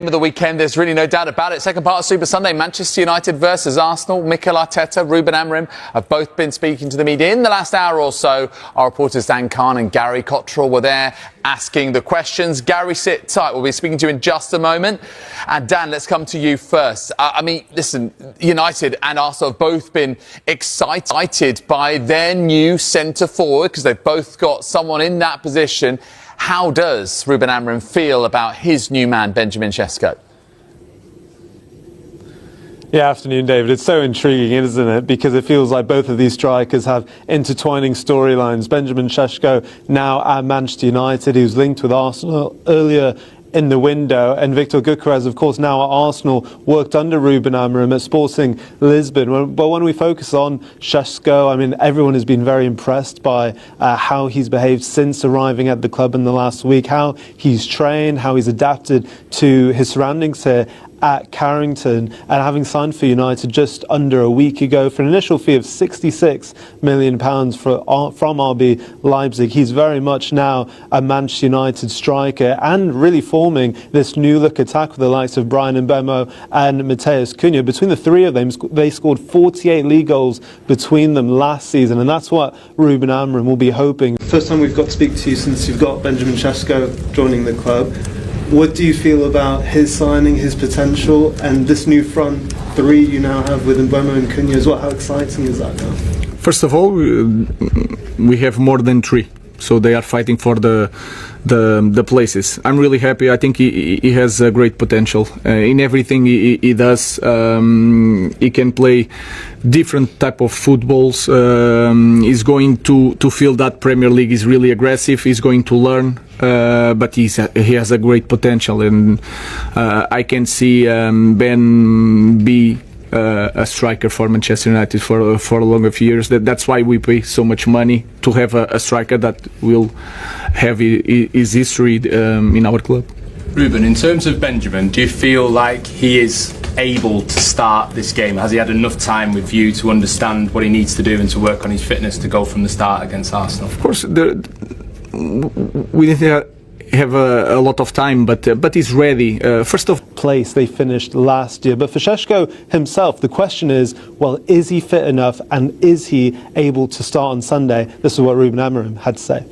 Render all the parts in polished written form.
Of the weekend, there's really no doubt about it. Second part of Super Sunday, Manchester United versus Arsenal. Mikel Arteta, Rúben Amorim have both been speaking to the media in the last hour or so. Our reporters Dan Khan and Gary Cottrell were there asking the questions. Gary, sit tight. We'll be speaking to you in just a moment. And Dan, let's come to you first. I mean, listen, United and Arsenal have both been excited by their new centre forward because they've both got someone in that position. How does Rúben Amorim feel about his new man, Benjamin Šeško? Yeah, afternoon, David. It's so intriguing, isn't it? Because it feels like both of these strikers have intertwining storylines. Benjamin Šeško now at Manchester United. He was linked with Arsenal earlier in the window, and Viktor Gyökeres, of course, now at Arsenal, worked under Rúben Amorim at Sporting Lisbon. But when we focus on Sesko, I mean, everyone has been very impressed by how he's behaved since arriving at the club in the last week, how he's trained, how he's adapted to his surroundings here at Carrington, and having signed for United just under a week ago for an initial fee of £66 million from RB Leipzig. He's very much now a Manchester United striker and really forming this new look attack with the likes of Bryan Mbeumo and Matheus Cunha. Between the three of them, they scored 48 league goals between them last season, and that's what Rúben Amorim will be hoping. First time we've got to speak to you since you've got Benjamin Šeško joining the club. What do you feel about his signing, his potential, and this new front three you now have with Mbeumo and Cunha as well? How exciting is that now? First of all, we have more than three, so they are fighting for the places. I'm really happy. I think he has a great potential in everything he does. He can play different type of footballs. He's going to feel that Premier League is really aggressive. He's going to learn. But he has a great potential, and I can see Ben be a striker for Manchester United for a longer years. That's why we pay so much money to have a striker that will have his history in our club. Rúben, in terms of Benjamin, do you feel like he is able to start this game? Has he had enough time with you to understand what he needs to do and to work on his fitness to go from the start against Arsenal? Of course, we didn't have a lot of time, but he's ready. First of place they finished last year, but for Šeško himself, the question is, well, is he fit enough, and is he able to start on Sunday? This is what Rúben Amorim had to say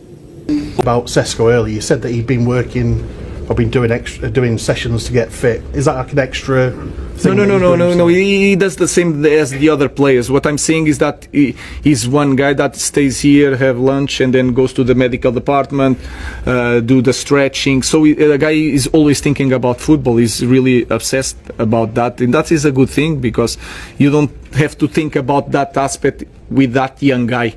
about Sesko earlier. You said that he'd been working or been doing sessions to get fit. Is that like an extra thing? No. He does the same as the other players. What I'm saying is that he's one guy that stays here, have lunch, and then goes to the medical department, do the stretching. So the guy is always thinking about football. He's really obsessed about that, and that is a good thing because you don't have to think about that aspect with that young guy.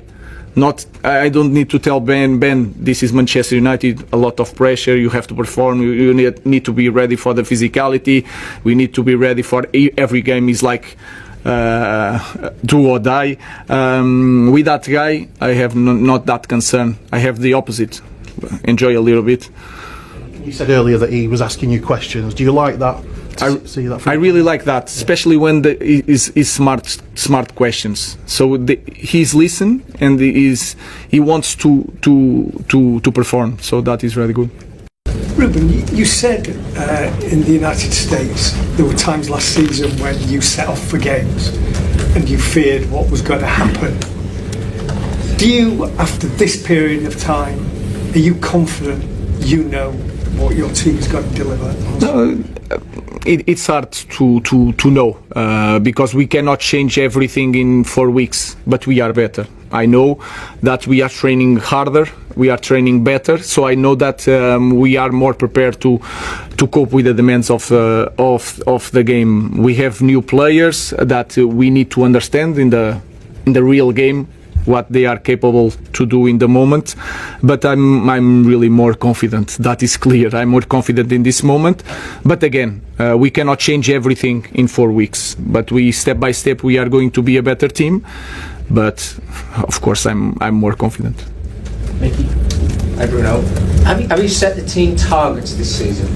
I don't need to tell Ben, this is Manchester United, a lot of pressure, you have to perform, you need to be ready for the physicality, we need to be ready for every game is like do or die. With that guy, I have not that concern. I have the opposite. Enjoy a little bit. You said earlier that he was asking you questions. Do you like that? I really like that, especially when is smart questions. So he's listen and he wants to perform. So that is really good. Rúben, you said in the United States there were times last season when you set off for games and you feared what was going to happen. Do you, after this period of time, are you confident you know what your team's going to deliver? No, it's hard to know because we cannot change everything in 4 weeks, but we are better. I know that we are training harder, we are training better, so I know that we are more prepared to cope with the demands of the game. We have new players that we need to understand in the real game what they are capable to do in the moment, but I'm really more confident. That is clear. I'm more confident in this moment, but again, we cannot change everything in 4 weeks, but we step by step we are going to be a better team, but of course I'm more confident. Mickey. Hi Bruno. Have you set the team targets this season?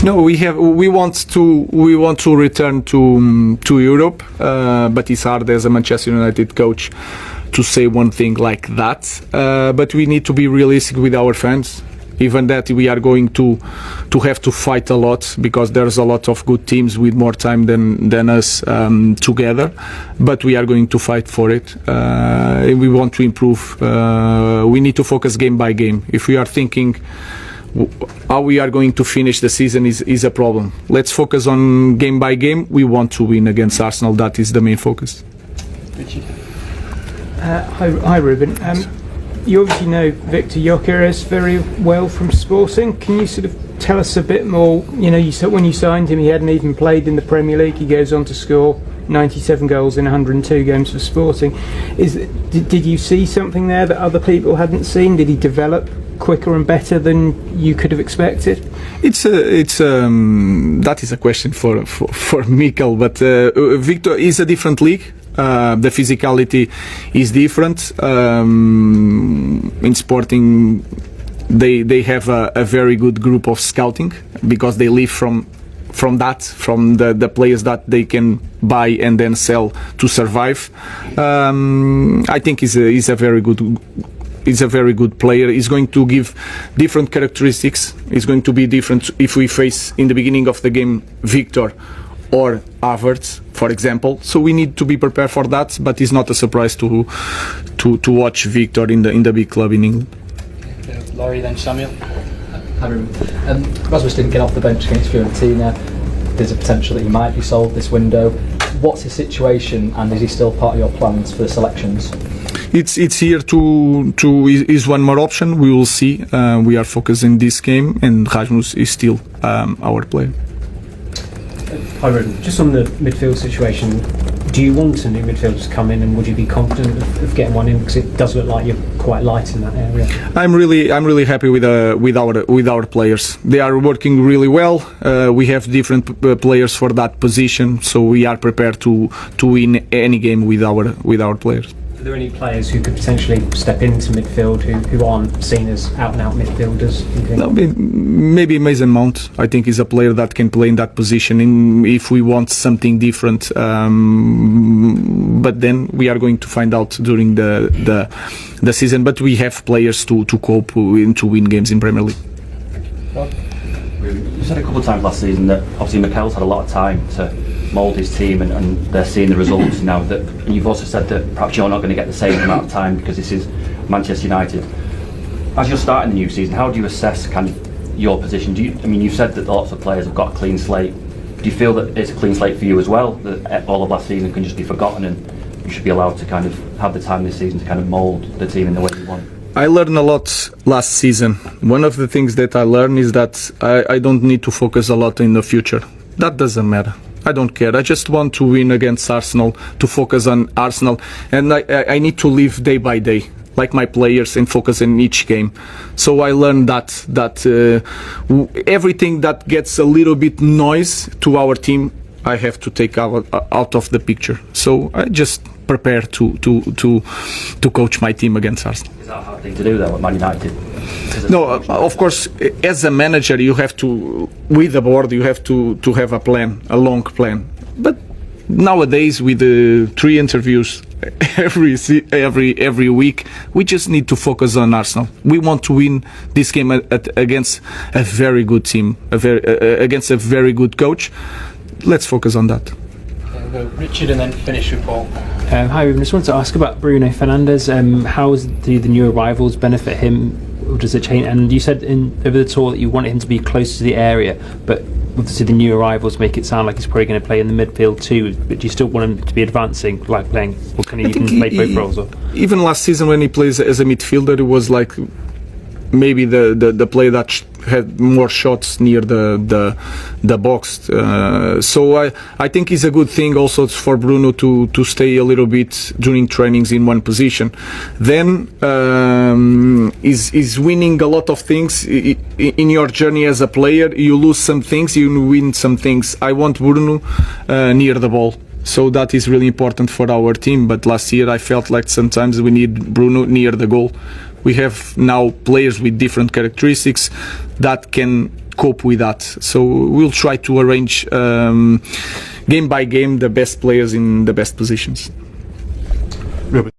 No, we want to return to Europe, but it's hard as a Manchester United coach to say one thing like that, but we need to be realistic with our fans. Even that we are going to have to fight a lot, because there's a lot of good teams with more time than us together. But we are going to fight for it. We want to improve. We need to focus game by game. If we are thinking how we are going to finish the season is a problem. Let's focus on game by game. We want to win against Arsenal. That is the main focus. Hi Rúben. You obviously know Viktor Gyökeres very well from Sporting. Can you sort of tell us a bit more? You know, when you signed him, he hadn't even played in the Premier League. He goes on to score 97 goals in 102 games for Sporting. Did you see something there that other people hadn't seen? Did he develop quicker and better than you could have expected? That is a question for Mikel, but Viktor is a different league. The physicality is different. In Sporting, they have a very good group of scouting, because they live from the players that they can buy and then sell to survive. I think he's a very good player. He's going to give different characteristics. It's going to be different if we face in the beginning of the game Viktor or Havertz, for example. So we need to be prepared for that. But it's not a surprise to watch Viktor in the big club in England. Laurie, then Samuel. Hi, Rúben. Rasmus didn't get off the bench against Fiorentina. There's a potential that he might be sold this window. What's his situation, and is he still part of your plans for the selections? It's here is one more option. We will see. We are focusing this game, and Rasmus is still our player. Hi Rúben, just on the midfield situation, do you want a new midfielder to come in, and would you be confident of getting one in, because it does look like you're quite light in that area? I'm really happy with our players. They are working really well. We have different players for that position, so we are prepared to win any game with our players. Are there any players who could potentially step into midfield who aren't seen as out-and-out midfielders? No, maybe Mason Mount. I think he's a player that can play in that position if we want something different. But then we are going to find out during the season. But we have players to cope and to win games in Premier League. You said a couple of times last season that obviously Mikel's had a lot of time to mould his team, and they're seeing the results now. And you've also said that perhaps you're not going to get the same amount of time because this is Manchester United. As you're starting the new season, how do you assess kind of your position? You've said that lots of players have got a clean slate. Do you feel that it's a clean slate for you as well, that all of last season can just be forgotten and you should be allowed to kind of have the time this season to kind of mould the team in the way you want? I learned a lot last season. One of the things that I learned is that I don't need to focus a lot in the future. That doesn't matter. I don't care. I just want to win against Arsenal, to focus on Arsenal, and I need to live day by day, like my players, and focus in each game. So I learned that everything that gets a little bit noise to our team, I have to take out of the picture. So I just prepare to coach my team against Arsenal. Is that a hard thing to do though at Man United? No, of course, as a manager you have to, with the board, you have to have a plan, a long plan. But nowadays with the 3 interviews every week, we just need to focus on Arsenal. We want to win this game against a very good team, against a very good coach. Let's focus on that. We'll go Richard and then finish with Paul. Hi, I just wanted to ask about Bruno Fernandes. How do the new arrivals benefit him, or does it change? And you said over the tour that you wanted him to be close to the area, but obviously the new arrivals make it sound like he's probably going to play in the midfield too. But do you still want him to be advancing, like playing, or can he even play both roles? Or? Even last season when he plays as a midfielder, it was like maybe the player that had more shots near the box. So I think it's a good thing also for Bruno to stay a little bit during trainings in one position. Then is winning a lot of things in your journey as a player. You lose some things, you win some things. I want Bruno near the ball. So that is really important for our team. But last year I felt like sometimes we need Bruno near the goal. We have now players with different characteristics that can cope with that. So we'll try to arrange game by game the best players in the best positions.